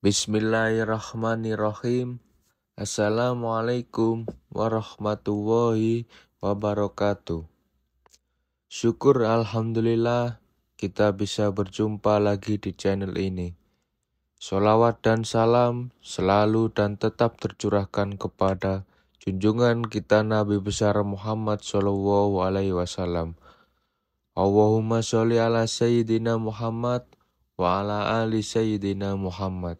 Bismillahirrahmanirrahim. Assalamualaikum warahmatullahi wabarakatuh. Syukur alhamdulillah kita bisa berjumpa lagi di channel ini. Sholawat dan salam selalu dan tetap tercurahkan kepada junjungan kita Nabi besar Muhammad SAW. Allahumma sholli ala Sayyidina Muhammad wa ala ali Sayyidina Muhammad.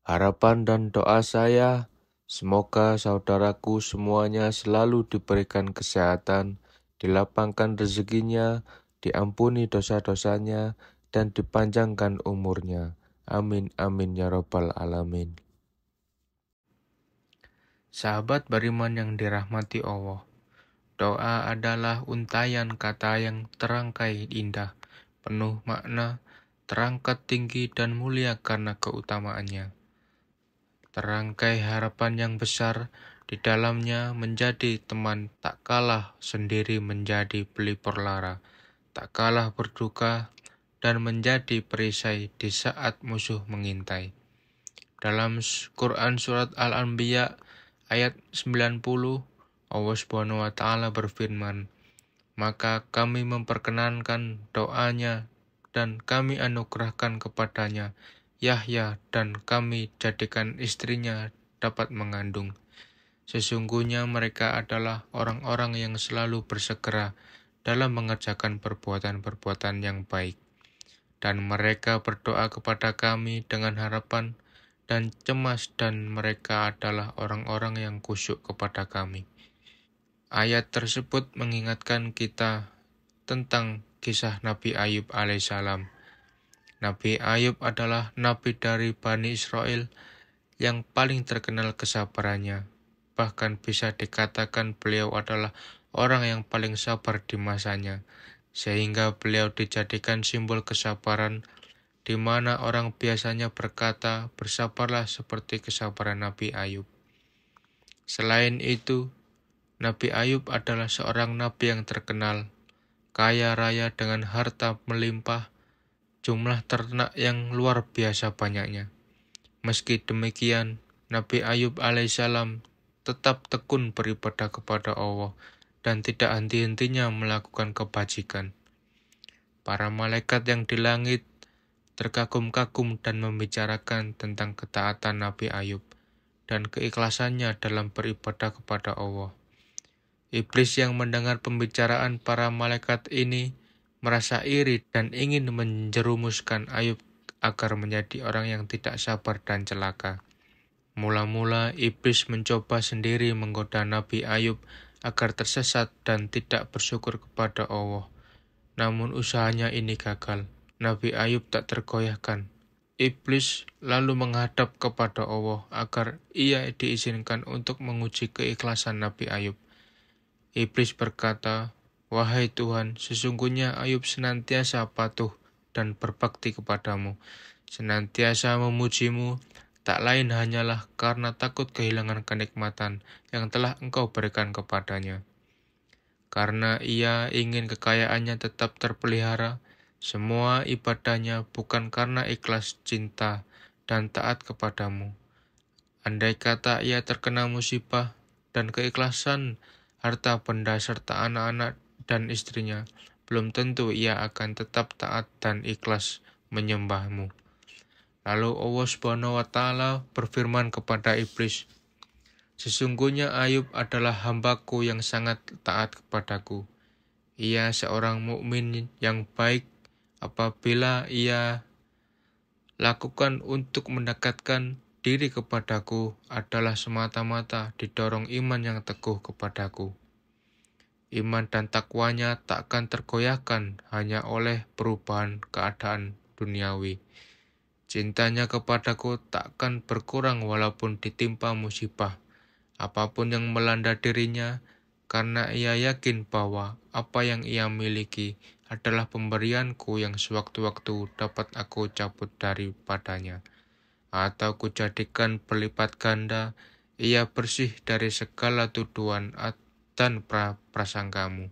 Harapan dan doa saya, semoga saudaraku semuanya selalu diberikan kesehatan, dilapangkan rezekinya, diampuni dosa-dosanya, dan dipanjangkan umurnya. Amin, amin, ya rabbal alamin. Sahabat beriman yang dirahmati Allah, doa adalah untayan kata yang terangkai indah, penuh makna, terangkat tinggi dan mulia karena keutamaannya. Terangkai harapan yang besar, di dalamnya menjadi teman, tak kalah sendiri menjadi pelipur lara, tak kalah berduka, dan menjadi perisai di saat musuh mengintai. Dalam Quran Surat Al-Anbiya ayat 90, Allah Subhanahu wa Ta'ala berfirman, "Maka kami memperkenankan doanya dan kami anugerahkan kepadanya Yahya, dan kami jadikan istrinya dapat mengandung. Sesungguhnya mereka adalah orang-orang yang selalu bersegera dalam mengerjakan perbuatan-perbuatan yang baik. Dan mereka berdoa kepada kami dengan harapan dan cemas, dan mereka adalah orang-orang yang khusyuk kepada kami." Ayat tersebut mengingatkan kita tentang kisah Nabi Ayub alaihissalam. Nabi Ayub adalah nabi dari Bani Israel yang paling terkenal kesabarannya. Bahkan bisa dikatakan beliau adalah orang yang paling sabar di masanya, sehingga beliau dijadikan simbol kesabaran, di mana orang biasanya berkata, "Bersabarlah seperti kesabaran Nabi Ayub." Selain itu, Nabi Ayub adalah seorang nabi yang terkenal, kaya raya dengan harta melimpah, jumlah ternak yang luar biasa banyaknya. Meski demikian, Nabi Ayub alaihissalam tetap tekun beribadah kepada Allah dan tidak henti-hentinya melakukan kebajikan. Para malaikat yang di langit terkagum-kagum dan membicarakan tentang ketaatan Nabi Ayub dan keikhlasannya dalam beribadah kepada Allah. Iblis yang mendengar pembicaraan para malaikat ini merasa iri dan ingin menjerumuskan Ayub agar menjadi orang yang tidak sabar dan celaka. Mula-mula iblis mencoba sendiri menggoda Nabi Ayub agar tersesat dan tidak bersyukur kepada Allah. Namun usahanya ini gagal. Nabi Ayub tak tergoyahkan. Iblis lalu menghadap kepada Allah agar ia diizinkan untuk menguji keikhlasan Nabi Ayub. Iblis berkata, "Wahai Tuhan, sesungguhnya Ayub senantiasa patuh dan berbakti kepadamu, senantiasa memujimu, tak lain hanyalah karena takut kehilangan kenikmatan yang telah Engkau berikan kepadanya. Karena ia ingin kekayaannya tetap terpelihara, semua ibadahnya bukan karena ikhlas cinta dan taat kepadamu. Andai kata ia terkena musibah dan keikhlasan harta benda serta anak-anak dan istrinya, belum tentu ia akan tetap taat dan ikhlas menyembahmu." Lalu Allah Subhanahu wa Ta'ala berfirman kepada iblis, "Sesungguhnya Ayub adalah hambaku yang sangat taat kepadaku. Ia seorang mukmin yang baik. Apabila ia lakukan untuk mendekatkan diri kepadaku adalah semata-mata didorong iman yang teguh kepadaku. Iman dan takwanya tak akan tergoyahkan hanya oleh perubahan keadaan duniawi. Cintanya kepadaku tak akan berkurang walaupun ditimpa musibah apapun yang melanda dirinya, karena ia yakin bahwa apa yang ia miliki adalah pemberianku yang sewaktu-waktu dapat aku cabut daripadanya, atau kujadikan berlipat ganda. Ia bersih dari segala tuduhan dan prasangkamu.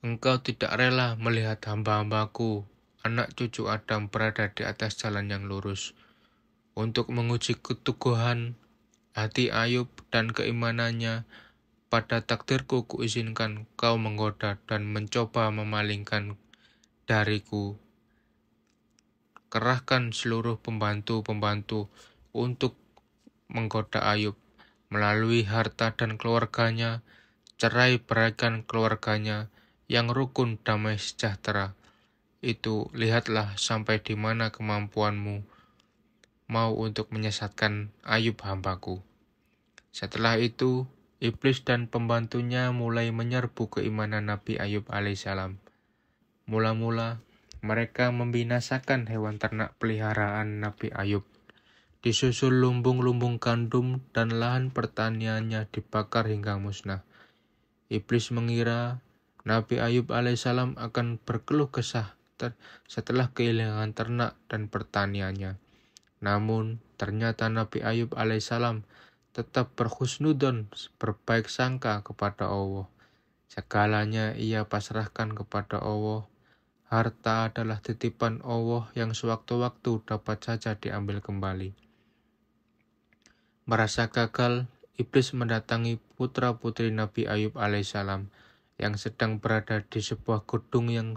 Engkau tidak rela melihat hamba-hambaku anak cucu Adam berada di atas jalan yang lurus. Untuk menguji keteguhan hati Ayub dan keimanannya, pada takdirku kuizinkan kau menggoda dan mencoba memalingkan dariku. Kerahkan seluruh pembantu-pembantu untuk menggoda Ayub melalui harta dan keluarganya, cerai beraikan keluarganya yang rukun damai sejahtera. Itu lihatlah sampai di mana kemampuanmu mau untuk menyesatkan Ayub hambaku. Setelah itu, iblis dan pembantunya mulai menyerbu keimanan Nabi Ayub alaihissalam. Mula-mula, mereka membinasakan hewan ternak peliharaan Nabi Ayub. Disusul lumbung-lumbung gandum dan lahan pertaniannya dibakar hingga musnah. Iblis mengira Nabi Ayub alaihissalam akan berkeluh kesah setelah kehilangan ternak dan pertaniannya. Namun, ternyata Nabi Ayub alaihissalam tetap berhusnudon, berbaik sangka kepada Allah. Segalanya ia pasrahkan kepada Allah. Harta adalah titipan Allah yang sewaktu-waktu dapat saja diambil kembali. Merasa gagal, iblis mendatangi putra-putri Nabi Ayub alaihissalam yang sedang berada di sebuah gedung yang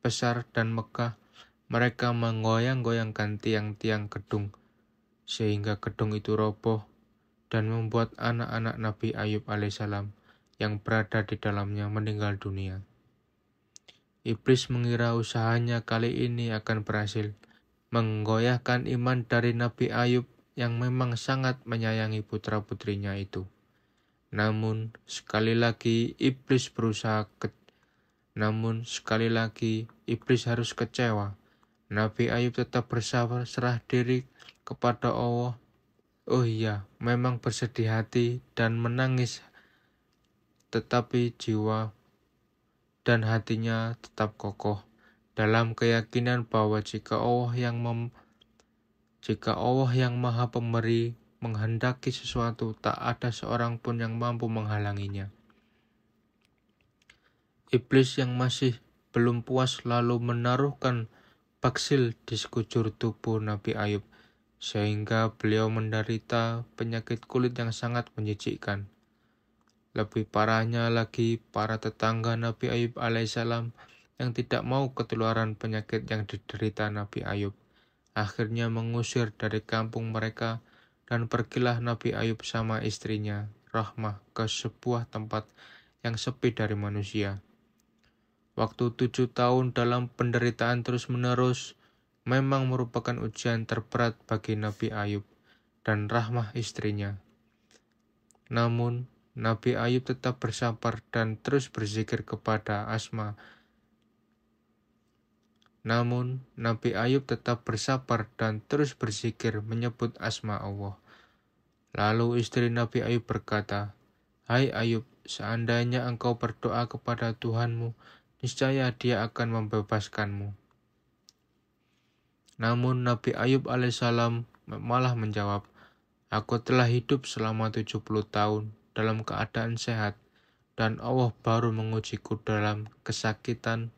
besar dan megah. Mereka menggoyang-goyangkan tiang-tiang gedung, sehingga gedung itu roboh dan membuat anak-anak Nabi Ayub alaihissalam yang berada di dalamnya meninggal dunia. Iblis mengira usahanya kali ini akan berhasil menggoyahkan iman dari Nabi Ayub yang memang sangat menyayangi putra-putrinya itu. Namun sekali lagi iblis harus kecewa. Nabi Ayub tetap berserah diri kepada Allah. Oh iya, memang bersedih hati dan menangis, tetapi jiwa dan hatinya tetap kokoh dalam keyakinan bahwa jika Allah yang Maha Pemberi menghendaki sesuatu, tak ada seorang pun yang mampu menghalanginya. Iblis yang masih belum puas lalu menaruhkan baksil di sekujur tubuh Nabi Ayub, sehingga beliau menderita penyakit kulit yang sangat menyejikkan. Lebih parahnya lagi, para tetangga Nabi Ayub alaihissalam yang tidak mau ketularan penyakit yang diderita Nabi Ayub, akhirnya mengusir dari kampung mereka, dan pergilah Nabi Ayub sama istrinya, Rahmah, ke sebuah tempat yang sepi dari manusia. Waktu 7 tahun dalam penderitaan terus-menerus memang merupakan ujian terberat bagi Nabi Ayub dan Rahmah istrinya. Namun, Nabi Ayub tetap bersabar dan terus berzikir kepada Asma. Menyebut Asma Allah. Lalu istri Nabi Ayub berkata, "Hai Ayub, seandainya engkau berdoa kepada Tuhanmu, niscaya Dia akan membebaskanmu." Namun Nabi Ayub alaihissalam malah menjawab, "Aku telah hidup selama 70 tahun dalam keadaan sehat, dan Allah baru mengujiku dalam kesakitan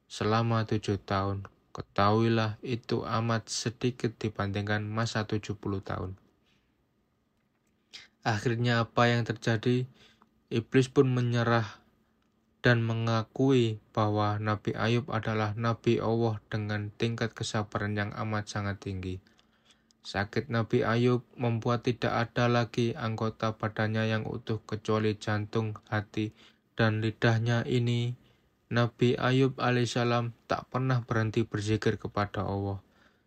selama 7 tahun. Ketahuilah itu amat sedikit dibandingkan masa 70 tahun." Akhirnya apa yang terjadi? Iblis pun menyerah dan mengakui bahwa Nabi Ayub adalah Nabi Allah dengan tingkat kesabaran yang amat sangat tinggi. Sakit Nabi Ayub membuat tidak ada lagi anggota badannya yang utuh kecuali jantung, hati, dan lidahnya ini. Nabi Ayub alaihissalam tak pernah berhenti berzikir kepada Allah.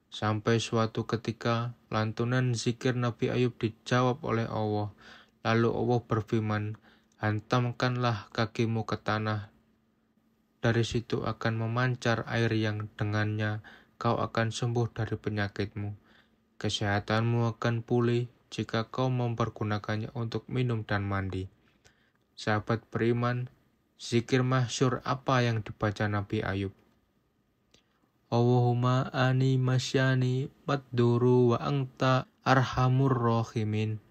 Sampai suatu ketika, lantunan zikir Nabi Ayub dijawab oleh Allah. Lalu Allah berfirman, "Hantamkanlah kakimu ke tanah. Dari situ akan memancar air yang dengannya kau akan sembuh dari penyakitmu. Kesehatanmu akan pulih jika kau mempergunakannya untuk minum dan mandi." Sahabat beriman, zikir masyhur apa yang dibaca Nabi Ayub? Allahumma ani masyani madduru wa anta arhamur rahimin.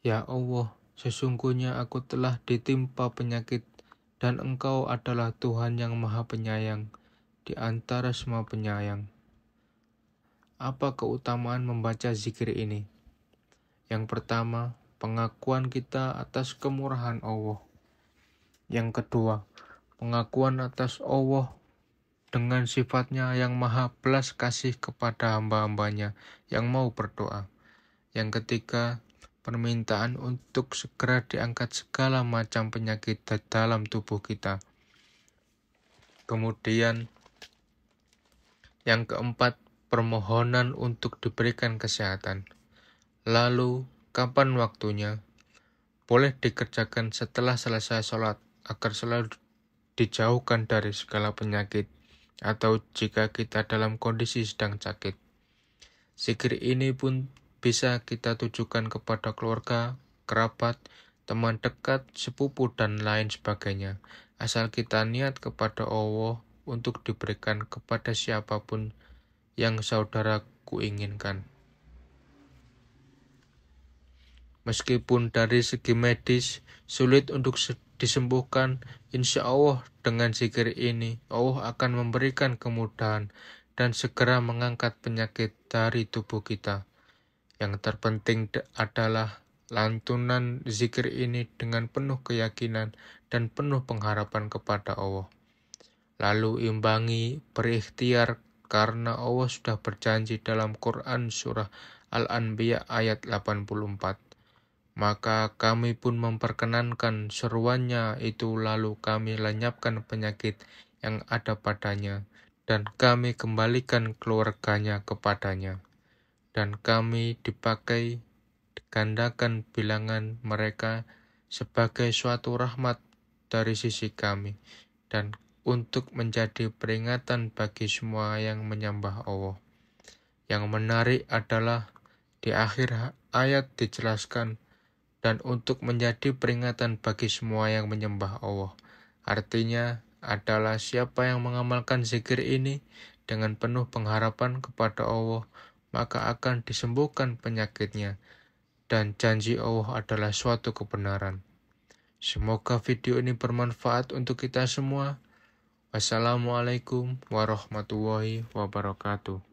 Ya Allah, sesungguhnya aku telah ditimpa penyakit dan Engkau adalah Tuhan yang Maha Penyayang. di antara semua penyayang. Apa keutamaan membaca zikir ini? Yang pertama, pengakuan kita atas kemurahan Allah. Yang kedua, pengakuan atas Allah dengan sifatnya yang maha belas kasih kepada hamba-hambanya yang mau berdoa. Yang ketiga, permintaan untuk segera diangkat segala macam penyakit dalam tubuh kita. Kemudian, yang keempat, permohonan untuk diberikan kesehatan. Lalu, kapan waktunya? Boleh dikerjakan setelah selesai sholat agar selalu dijauhkan dari segala penyakit atau jika kita dalam kondisi sedang sakit. Zikir ini pun bisa kita tujukan kepada keluarga, kerabat, teman dekat, sepupu, dan lain sebagainya. Asal kita niat kepada Allah untuk diberikan kepada siapapun yang saudaraku inginkan. Meskipun dari segi medis sulit untuk disembuhkan, insya Allah dengan zikir ini Allah akan memberikan kemudahan dan segera mengangkat penyakit dari tubuh kita. Yang terpenting adalah lantunan zikir ini dengan penuh keyakinan dan penuh pengharapan kepada Allah. Lalu imbangi berikhtiar karena Allah sudah berjanji dalam Quran surah Al-Anbiya ayat 84. Maka kami pun memperkenankan seruannya itu lalu kami lenyapkan penyakit yang ada padanya dan kami kembalikan keluarganya kepadanya. Dan kami digandakan bilangan mereka sebagai suatu rahmat dari sisi kami dan untuk menjadi peringatan bagi semua yang menyembah Allah. Yang menarik adalah di akhir ayat dijelaskan dan untuk menjadi peringatan bagi semua yang menyembah Allah. Artinya adalah siapa yang mengamalkan zikir ini dengan penuh pengharapan kepada Allah, maka akan disembuhkan penyakitnya, dan janji Allah adalah suatu kebenaran. Semoga video ini bermanfaat untuk kita semua. Wassalamualaikum warahmatullahi wabarakatuh.